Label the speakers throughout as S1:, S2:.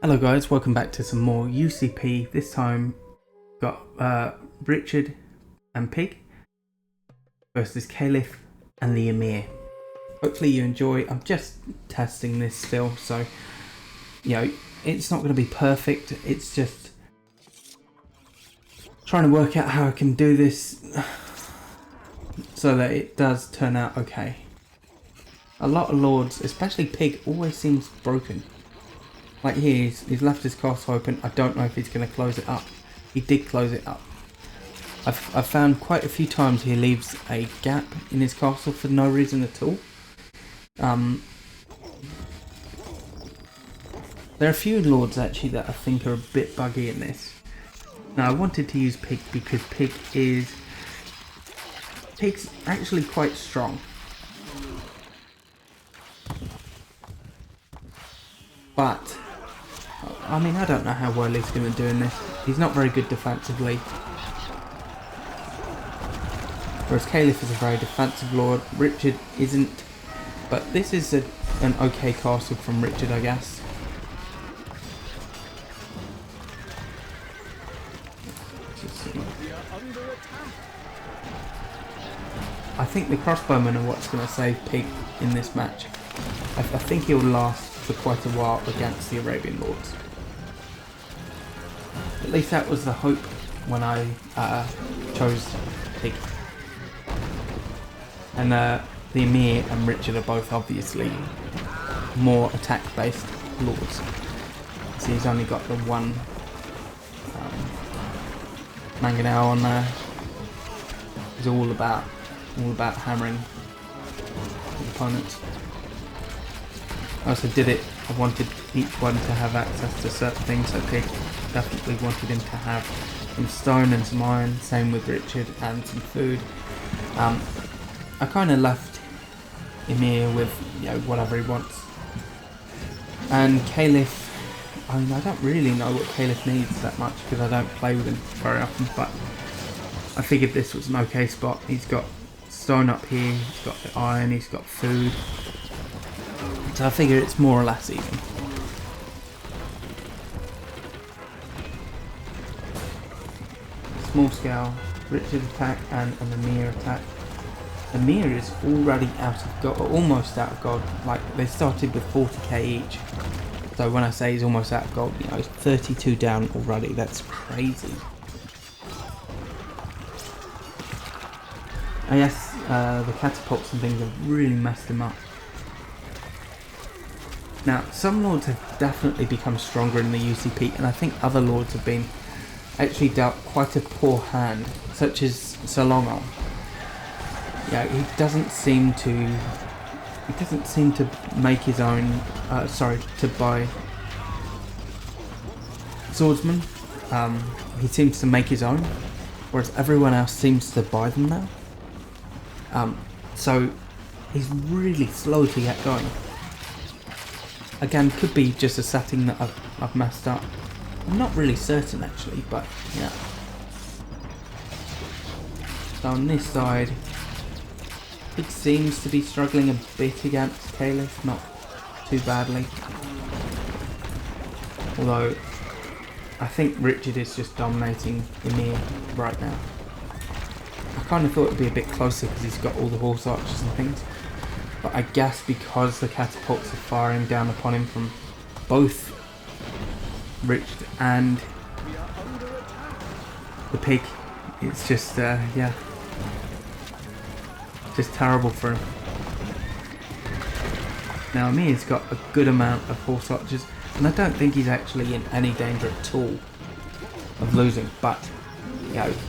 S1: Hello guys, welcome back to some more UCP. This time got Richard and Pig versus Caliph and the Emir. Hopefully you enjoy. I'm just testing this still, so it's not going to be perfect. It's just trying to work out how I can do this so that it does turn out okay. A lot of lords, especially Pig, always seems broken. Like here, he's left his castle open. I don't know if he's going to close it up. He did close it up. I've found quite a few times he leaves a gap in his castle for no reason at all. There are a few lords actually that I think are a bit buggy in this. Now I wanted to use Pig because Pig's actually quite strong. But I mean, I don't know how well he's going to do in this. He's not very good defensively. Whereas Caliph is a very defensive lord. Richard isn't. But this is an okay castle from Richard, I guess. I think the crossbowmen are what's going to save Pig in this match. I think he'll last for quite a while against the Arabian lords. At least that was the hope when I chose Pig. And the Emir and Richard are both obviously more attack-based lords. So he's only got the one mangonel on there. He's all about hammering his opponents. I also did it. I wanted each one to have access to certain things, so Pig definitely wanted him to have some stone and some iron, same with Richard, and some food. I kind of left Emir with whatever he wants. And Caliph, I mean, I don't really know what Caliph needs that much because I don't play with him very often, but I figured this was an okay spot. He's got stone up here, he's got the iron, he's got food. So I figure it's more or less even. Small scale, Richard attack and an Emir attack. Emir is already out of gold, almost out of gold. Like they started with 40k each. So when I say he's almost out of gold, it's 32 down already. That's crazy. I guess the catapults and things have really messed him up. Now, some lords have definitely become stronger in the UCP, and I think other lords have been actually dealt quite a poor hand, such as Solongo. He doesn't seem to make his own. To buy swordsmen. He seems to make his own, whereas everyone else seems to buy them now. So he's really slow to get going. Again, could be just a setting that I've messed up. I'm not really certain actually, but yeah. So on this side, it seems to be struggling a bit against Caliph, not too badly. Although, I think Richard is just dominating Emir right now. I kind of thought it would be a bit closer because he's got all the horse archers and things. But I guess because the catapults are firing down upon him from both Richard and the Pig, it's just, just terrible for him. Now Emir's got a good amount of horse archers, and I don't think he's actually in any danger at all of losing, but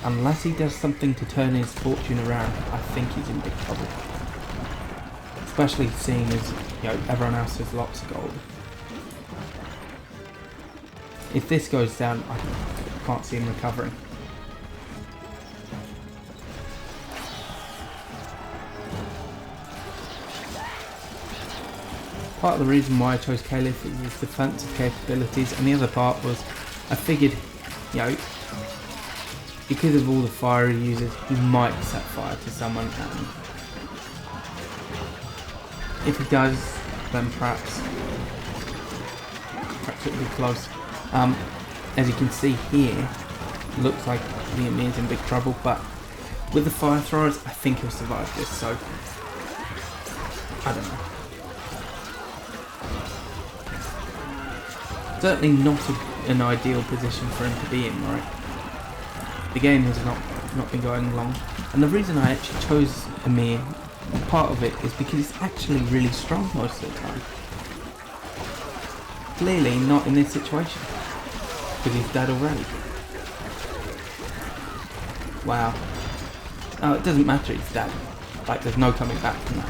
S1: unless he does something to turn his fortune around, I think he's in big trouble. Especially seeing as everyone else has lots of gold. If this goes down, I can't see him recovering. Part of the reason why I chose Caliph is his defensive capabilities, and the other part was I figured, because of all the fire he uses, he might set fire to someone, and if he does, then perhaps so it'll be close. As you can see here, looks like the Emir's in big trouble, but with the fire throwers, I think he'll survive this, so I don't know. Certainly not an ideal position for him to be in, right? The game has not been going long, and the reason I actually chose Emir, part of it, is because he's actually really strong most of the time. Clearly not in this situation, because he's dead already. Wow. Oh, it doesn't matter, he's dead. Like, there's no coming back from that.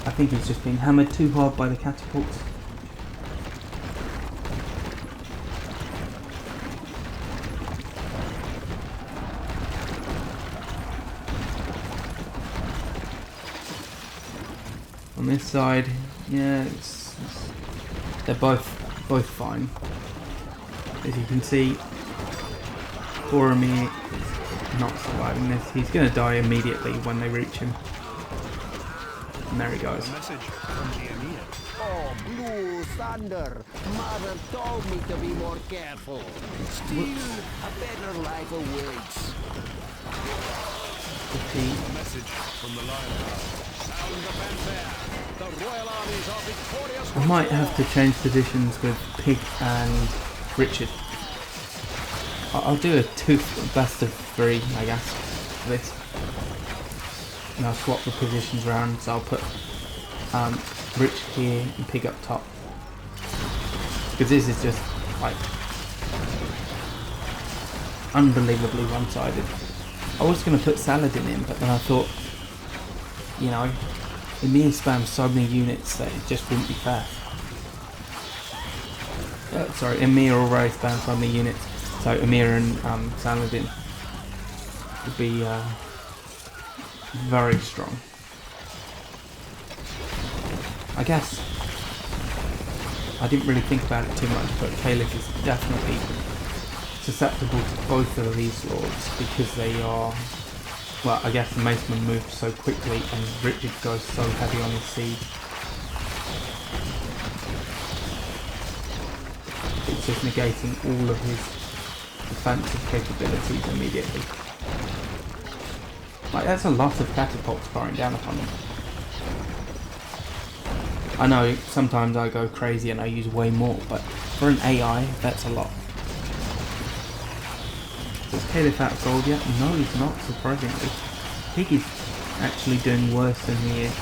S1: I think he's just been hammered too hard by the catapults. On this side, yeah, they're both fine. As you can see, poor Emir is not surviving this. He's going to die immediately when they reach him. And there he goes.
S2: Message from the Emir.
S3: Oh, blue thunder! Mother told me to be more careful. Still, a better life awaits.
S2: Message from the Lionheart. Sound the fanfare. The royal armies are victorious.
S1: I might have to change positions with Pig and Richard. I'll do a best of 3, I guess, for this. And I'll swap the positions around, so I'll put Rich here and Pig up top. Because this is just, like, unbelievably one-sided. I was going to put Saladin in, but then I thought, you know, Emir spams so many units that it just wouldn't be fair. Sorry, Emir already spams so many units, so Emir and Saladin would be very strong. I guess I didn't really think about it too much, but Caliph is definitely susceptible to both of these lords because they are, well, I guess the Maceman moves so quickly and Richard goes so heavy on his siege. It's just negating all of his defensive capabilities immediately. Like, that's a lot of catapults firing down upon him. I know sometimes I go crazy and I use way more, but for an AI, that's a lot. Is Caliph out of gold yet? No, he's not, surprisingly. Pig is actually doing worse than he is.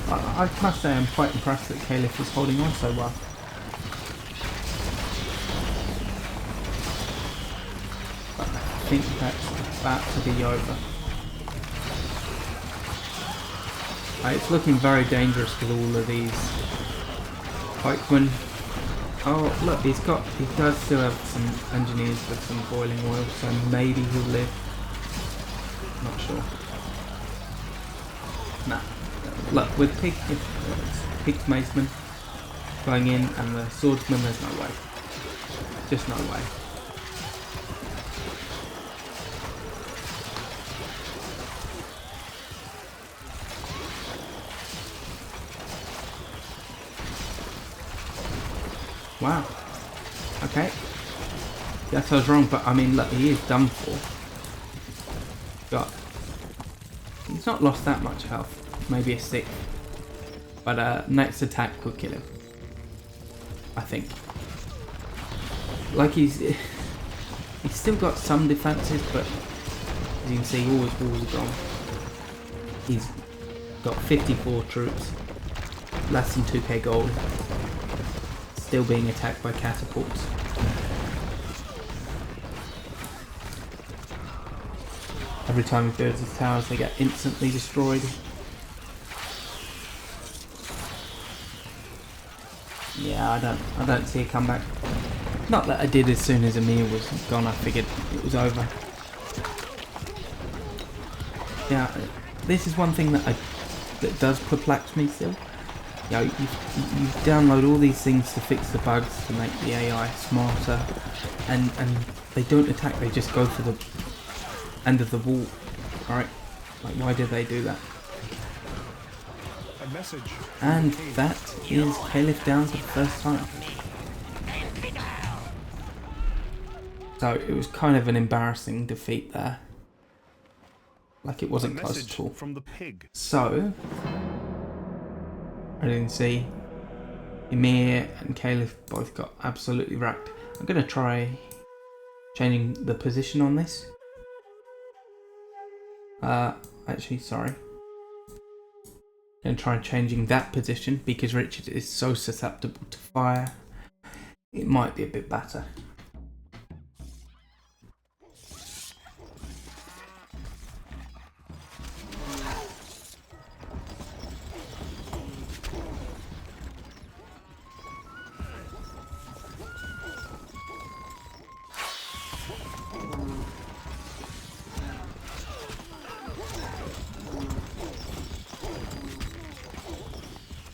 S1: I must say I'm quite impressed that Caliph is holding on so well. But I think that's about to be over. It's looking very dangerous with all of these pikemen. Oh look, he does still have some engineers with some boiling oil, so maybe he'll live. Not sure. Nah. Look, with Pig's Maceman going in and the swordsman, there's no way. Just no way. Wow. Okay. Guess I was wrong, but I mean, look, he is done for. He's not lost that much health. Maybe a 6. But next attack will kill him. I think. Like he's still got some defenses, but as you can see, all his walls are gone. He's got 54 troops, less than 2k gold. Still being attacked by catapults. Every time he builds his towers, they get instantly destroyed. Yeah, I don't see a comeback. Not that I did as soon as Emir was gone. I figured it was over. Yeah, this is one thing that does perplex me still. You know, you download all these things to fix the bugs, to make the AI smarter, and they don't attack, they just go for the end of the wall. Alright, like why did they do that?
S2: A message.
S1: And that is Caliph down for the first time. So it was kind of an embarrassing defeat there. Like it wasn't close at all.
S2: From the pig.
S1: So, I didn't see Emir and Caliph both got absolutely wrecked. I'm going to try changing the position on this. Actually, sorry. I'm going to try changing that position because Richard is so susceptible to fire. It might be a bit better.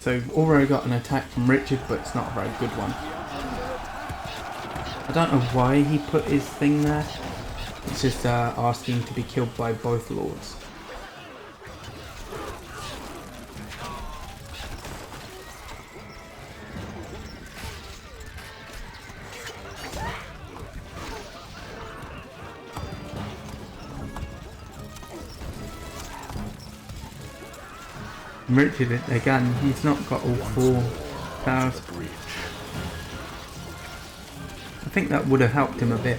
S1: So we've already got an attack from Richard, but it's not a very good one. I don't know why he put his thing there. It's just asking to be killed by both lords. Richard, again, he's not got all 4 towers. I think that would have helped him a bit.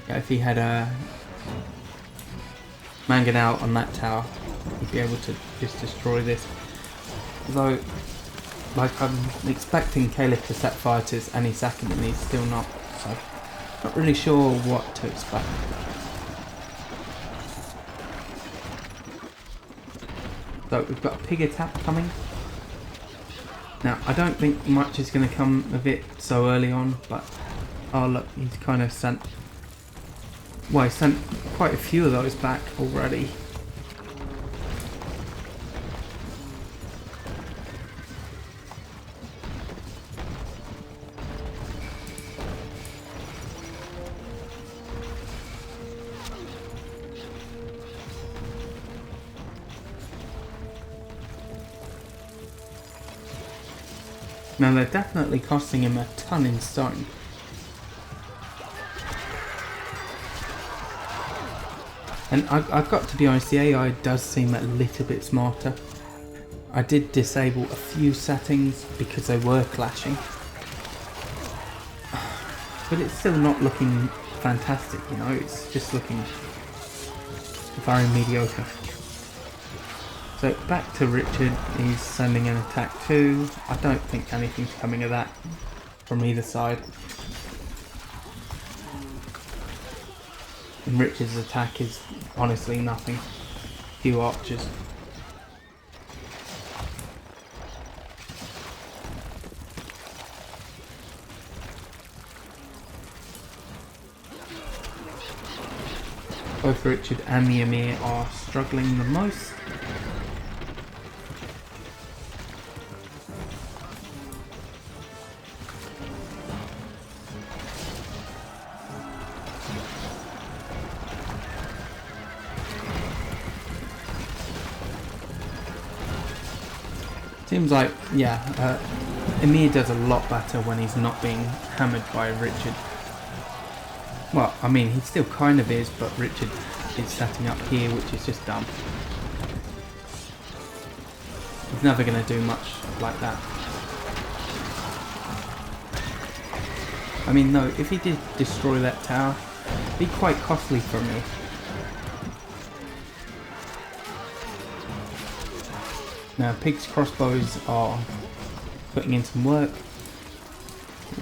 S1: Yeah, if he had Mangan out on that tower, he'd be able to just destroy this. Although, like, I'm expecting Caliph to set fire to us any second and he's still not, so not really sure what to expect. So we've got a pig attack coming. Now I don't think much is going to come of it so early on, but oh look, he's kind of sent, well, he sent quite a few of those back already. Now they're definitely costing him a ton in stone. And I've got to be honest, the AI does seem a little bit smarter. I did disable a few settings because they were clashing. But it's still not looking fantastic, you know, it's just looking very mediocre. So back to Richard, he's sending an attack too. I don't think anything's coming of that from either side. And Richard's attack is honestly nothing. Few archers. Both Richard and the Emir are struggling the most. Seems like, yeah, Emir does a lot better when he's not being hammered by Richard. Well, I mean, he still kind of is, but Richard is setting up here, which is just dumb. He's never going to do much like that. I mean, no, if he did destroy that tower, it'd be quite costly for me. Now, Pig's crossbows are putting in some work.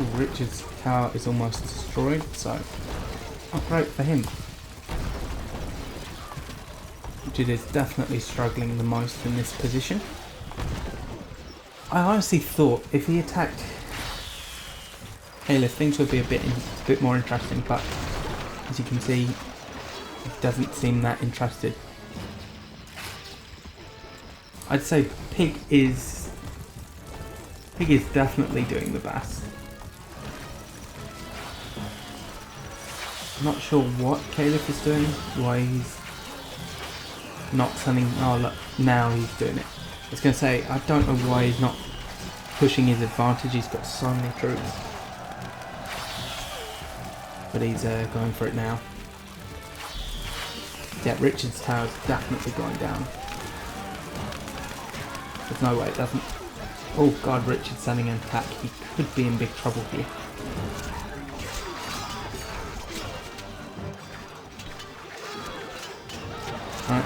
S1: Ooh, Richard's tower is almost destroyed, so not great for him. Richard is definitely struggling the most in this position. I honestly thought if he attacked Caliph, things would be a bit more interesting, but as you can see, he doesn't seem that interested. I'd say Pig is definitely doing the best. I'm not sure what Caliph is doing, why he's not sending. Oh look, now he's doing it. I was going to say, I don't know why he's not pushing his advantage. He's got so many troops, but he's going for it now. Yeah, Richard's tower is definitely going down. There's no way it doesn't. Oh god, Richard's sending an attack. He could be in big trouble here.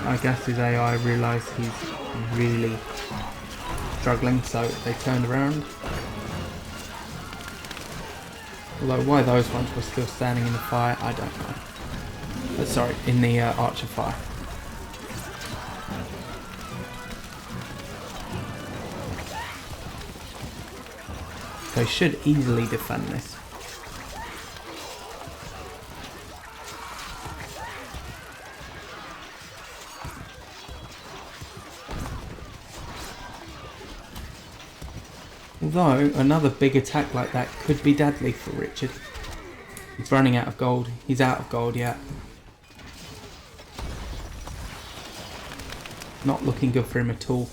S1: I guess his AI realised he's really struggling, so they turned around. Although why those ones were still standing in the fire, I don't know. Sorry, in the archer fire. They should easily defend this. Although, another big attack like that could be deadly for Richard. He's running out of gold. He's out of gold yet. Not looking good for him at all.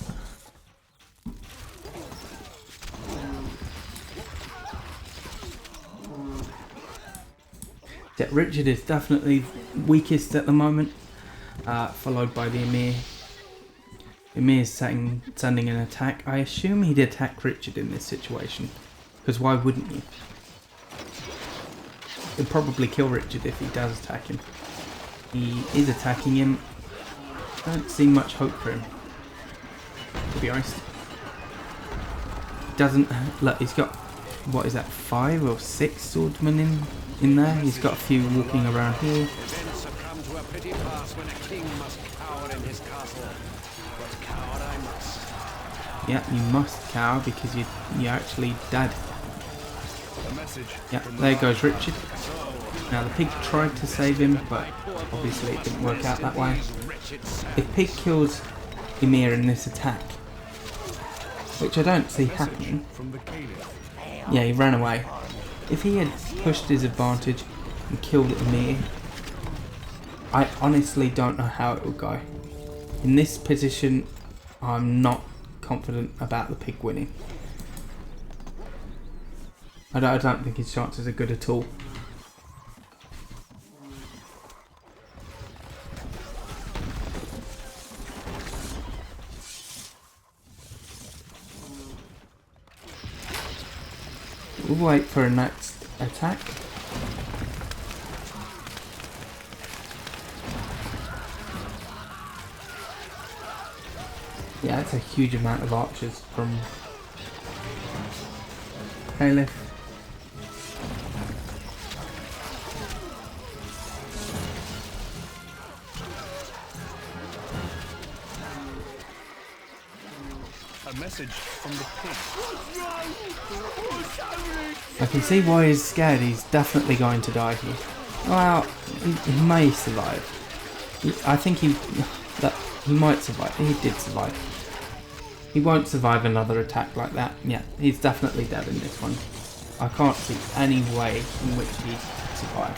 S1: Yeah, Richard is definitely weakest at the moment, followed by the Emir. Emir's sending an attack. I assume he'd attack Richard in this situation, because why wouldn't you? He'll probably kill Richard if he does attack him. He is attacking him. Don't see much hope for him, to be honest. Doesn't look. He's got, what is that, 5 or 6 swordsmen in there. He's got a few walking around here.
S2: Events have come to a pretty pass when a king must cower in his castle. But coward I must.
S1: Yeah, you must cower because you're actually dead.
S2: A message.
S1: Yeah, there goes Richard. Now the pig tried to save him, but obviously it didn't work out that way. If Pig kills Emir in this attack, which I don't see happening,
S2: From the Caliph.
S1: yeah, he ran away. If he had pushed his advantage and killed Emir, I honestly don't know how it would go. In this position, I'm not confident about the pig winning. I don't think his chances are good at all. We'll wait for a next attack. Yeah, it's a huge amount of archers from Caliph.
S2: A message from the pig.
S1: I can see why he's scared. He's definitely going to die here. Well, he may survive. I think he might survive. He did survive. He won't survive another attack like that. Yeah, he's definitely dead in this one. I can't see any way in which he'd survive.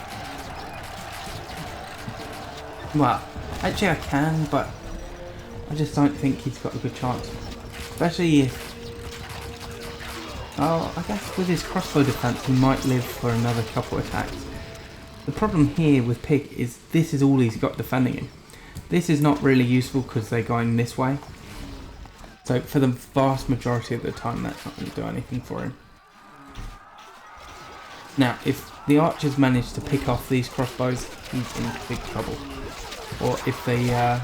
S1: Well, actually I can, but I just don't think he's got a good chance. Especially if... Oh, I guess with his crossbow defense he might live for another couple attacks. The problem here with Pig is this is all he's got defending him. This is not really useful because they're going this way. So for the vast majority of the time that's not going to do anything for him. Now if the archers manage to pick off these crossbows, he's in big trouble. Or if the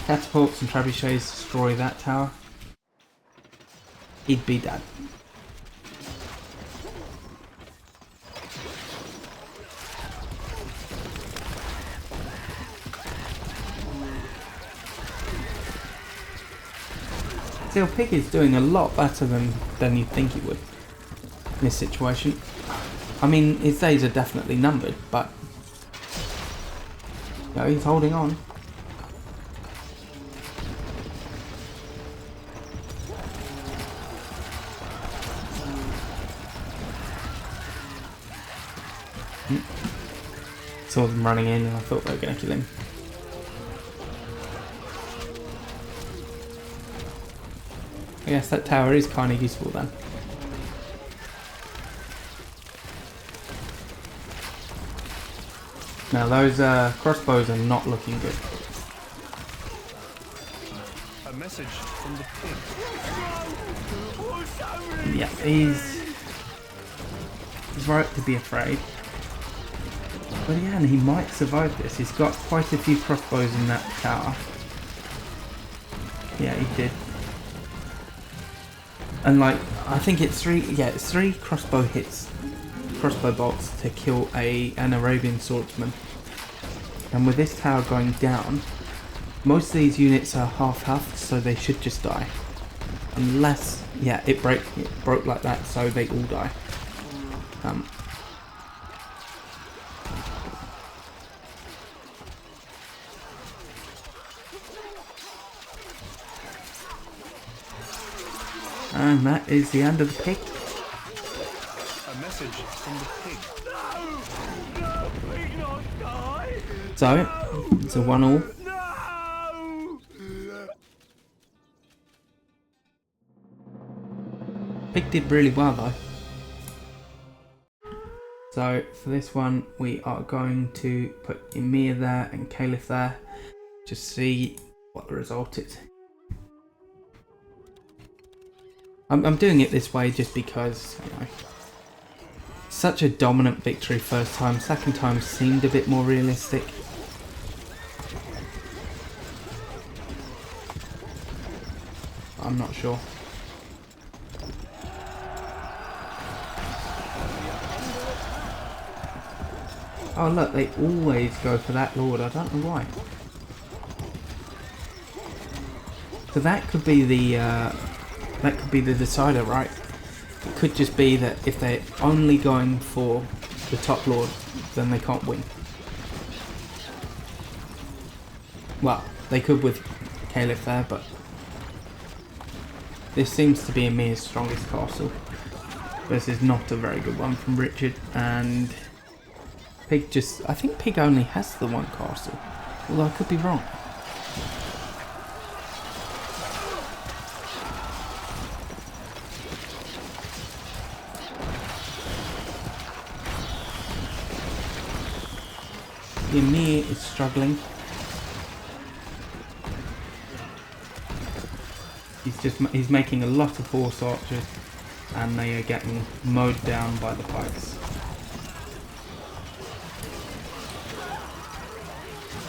S1: catapults and trebuchets destroy that tower, he'd be dead. Still, Pig is doing a lot better than you'd think he would in this situation. I mean, his days are definitely numbered, but you know, he's holding on. Saw them running in and I thought they were going to kill him. guess that tower is kind of useful then. Now those crossbows are not looking good.
S2: A message from the pig.
S1: Yeah, he's right to be afraid. But again, he might survive this. He's got quite a few crossbows in that tower. Yeah, he did. And like, I think it's three crossbow hits, crossbow bolts to kill an Arabian swordsman. And with this tower going down, most of these units are half health, so they should just die. Unless, yeah, it broke like that, so they all die. And that is the end of the pig.
S2: A message from the pig.
S1: So, it's a 1-1. Pig did really well though. So for this one we are going to put Emir there and Caliph there. Just see what the result is. I'm doing it this way just because, you know, such a dominant victory first time. Second time seemed a bit more realistic. I'm not sure. Oh look, they always go for that lord. I don't know why. So that could be the decider, right? It could just be that if they're only going for the top lord, then they can't win. Well, they could with Caliph there, but this seems to be Emir's strongest castle. This is not a very good one from Richard, and Pig just... I think Pig only has the one castle, although I could be wrong. The Emir is struggling. He's making a lot of horse archers, and they are getting mowed down by the pikes.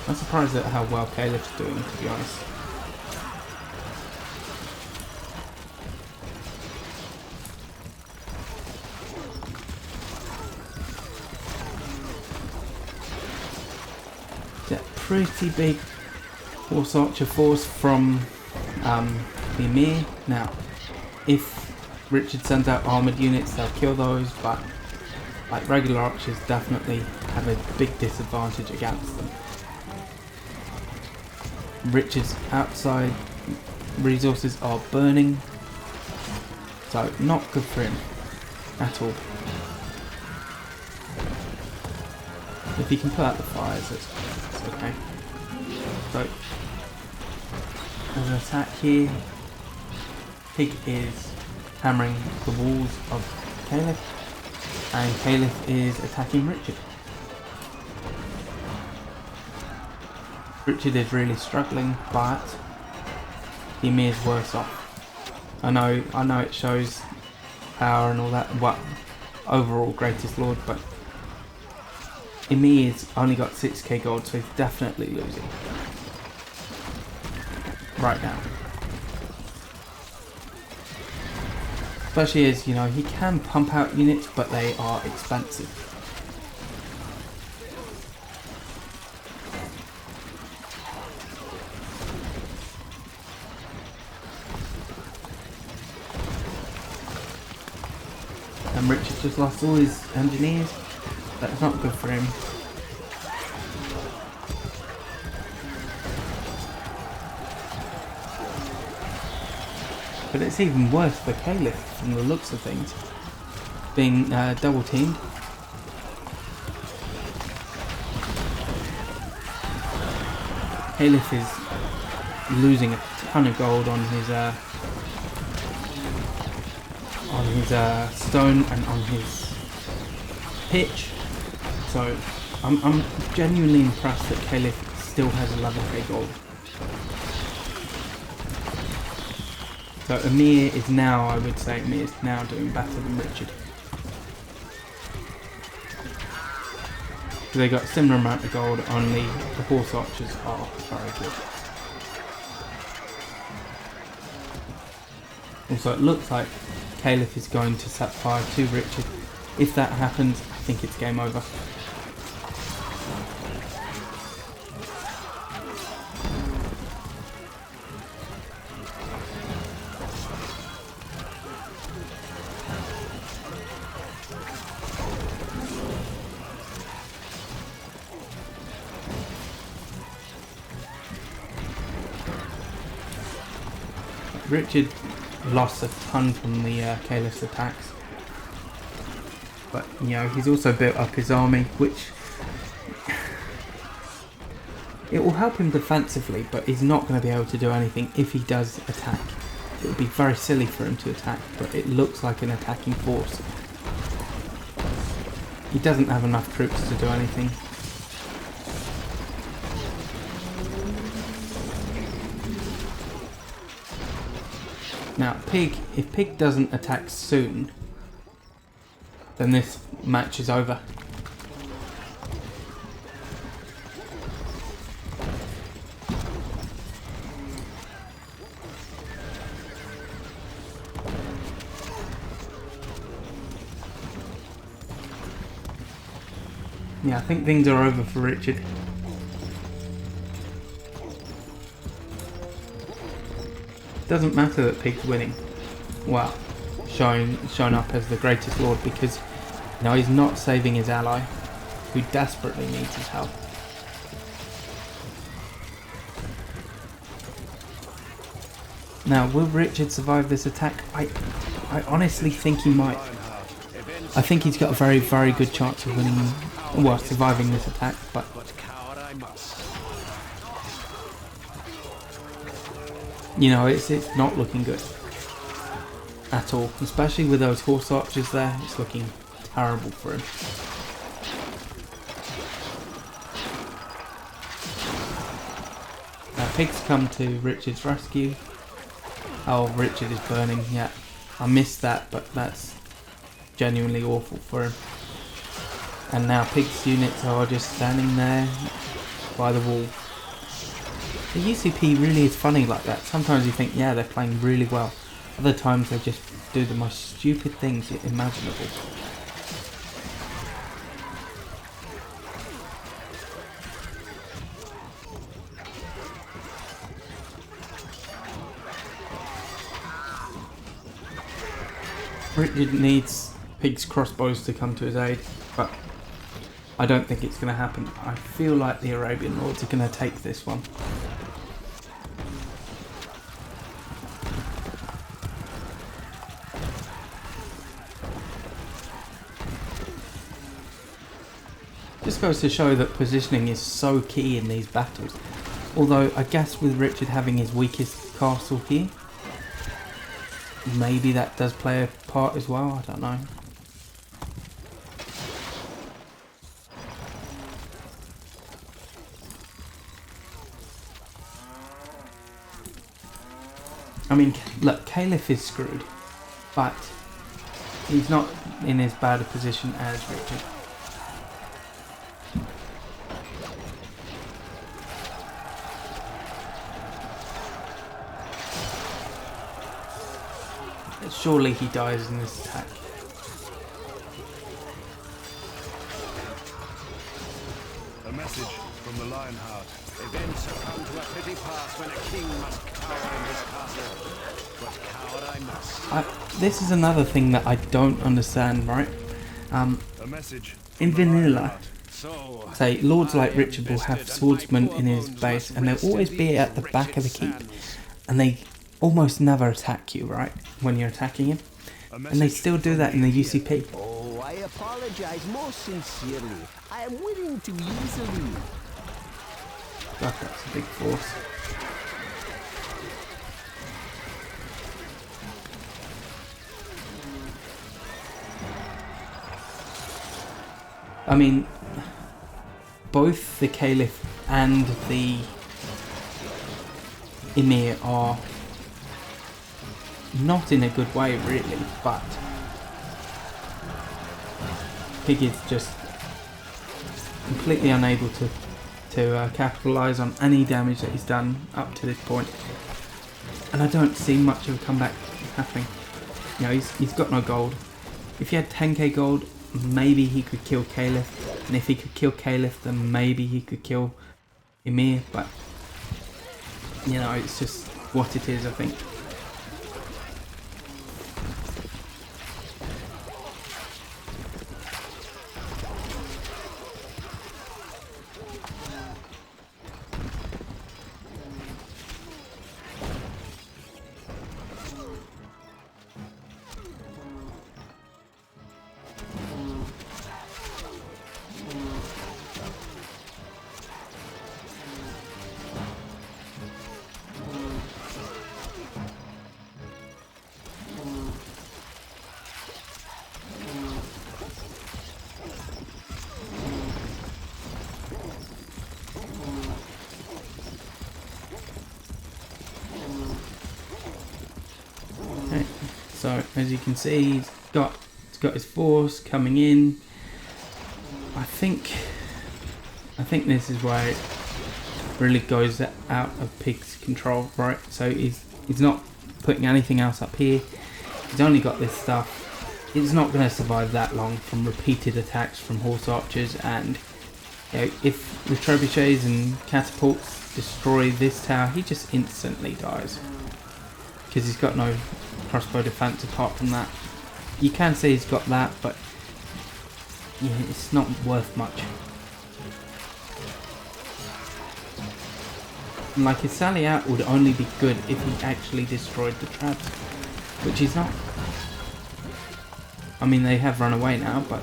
S1: I'm surprised at how well Caliph's doing, to be honest. Yeah, pretty big horse archer force from the Emir. Now, if Richard sends out armoured units, they'll kill those, but like regular archers definitely have a big disadvantage against them. Richard's outside resources are burning, so not good for him at all. If he can put out the fires, it's okay. So, as an attack here, Pig is hammering the walls of Caliph, and Caliph is attacking Richard. Richard is really struggling, but the Emir's worse off. I know it shows power and all that, what overall greatest lord, but Emir's only got 6k gold, so he's definitely losing right now. Especially as, you know, he can pump out units, but they are expensive. And Richard just lost all his engineers. That's not good for him. But it's even worse for Caliph from the looks of things. Being double teamed. Caliph is losing a ton of gold on his his stone and on his pitch. So I'm genuinely impressed that Caliph still has 11k gold. So Emir is now, I would say Emir is now doing better than Richard. They got a similar amount of gold, only the horse archers are very good. Also, it looks like Caliph is going to set fire to Richard. If that happens, I think it's game over. Richard lost a ton from the Caliph's attacks, but you know, he's also built up his army, which it will help him defensively, but he's not going to be able to do anything if he does attack. It would be very silly for him to attack, but it looks like an attacking force. He doesn't have enough troops to do anything. Now, if Pig doesn't attack soon, then this match is over. Yeah, I think things are over for Richard. Doesn't matter that Pig's winning. Well, showing up as the greatest lord, because you know, he's not saving his ally, who desperately needs his help. Now, will Richard survive this attack? I honestly think he might. I think he's got a very, very good chance of winning, well, surviving this attack, but you know, it's not looking good at all, especially with those horse archers there. It's looking terrible for him. Now, Pig's come to Richard's rescue. Oh, Richard is burning. Yeah, I missed that, but that's genuinely awful for him. And now Pig's units are just standing there by the wall. The UCP really is funny like that. Sometimes you think, yeah, they're playing really well. Other times they just do the most stupid things imaginable. Richard needs Pig's crossbows to come to his aid, but I don't think it's going to happen. I feel like the Arabian Lords are going to take this one. Just goes to show that positioning is so key in these battles. Although I guess with Richard having his weakest castle here, maybe that does play a part as well, I don't know. I mean, look, Caliph is screwed, but he's not in as bad a position as Richard. Surely he dies in this attack.
S2: A message from the Lionheart.
S3: Events have come to a pretty pass when a king must cower in his castle. But cower I must.
S1: This is another thing that I don't understand, right?
S2: A message
S1: In vanilla,
S3: So,
S1: say, lords like Richard will have swordsmen in his base, and they'll always be at the back of the keep, and they almost never attack you, right, when you're attacking him, and they still do that in the UCP.
S3: oh, I apologize most sincerely. I am willing to easily.
S1: God, that's a big force. I mean, both the Caliph and the Emir are not in a good way really, but Pig is just completely unable to capitalise on any damage that he's done up to this point, and I don't see much of a comeback happening. You know, he's got no gold. If he had 10k gold, maybe he could kill Caliph, and if he could kill Caliph, then maybe he could kill Emir, but you know, it's just what it is, I think. So as you can see, he's got his force coming in. I think this is where it really goes out of Pig's control, right? So he's not putting anything else up here. He's only got this stuff. He's not going to survive that long from repeated attacks from horse archers, and you know, if the trebuchets and catapults destroy this tower, he just instantly dies because he's got no crossbow defense apart from that. You can say he's got that, but yeah, it's not worth much. And like, his sally out would only be good if he actually destroyed the traps, which he's not. I mean, they have run away now, but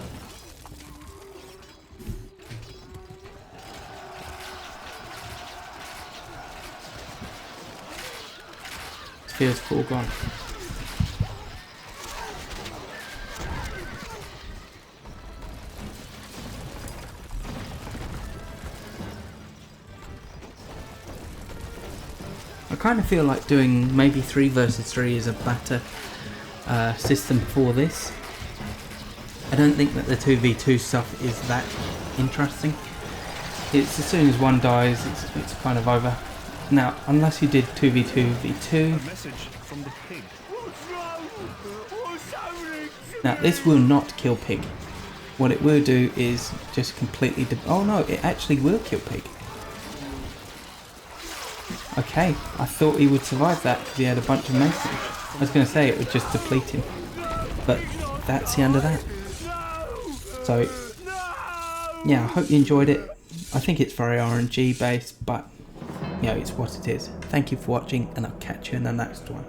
S1: it feels foregone. I kind of feel like doing maybe 3 versus 3 is a better system for this. I don't think that the 2v2 stuff is that interesting. It's as soon as one dies, it's kind of over. Now, unless you did 2v2v2. Now, this will not kill Pig. What it will do is just completely... oh no, it actually will kill Pig. Okay, I thought he would survive that because he had a bunch of masons. I was going to say it would just deplete him, but that's the end of that. So, yeah, I hope you enjoyed it. I think it's very RNG based, but you know, it's what it is. Thank you for watching, and I'll catch you in the next one.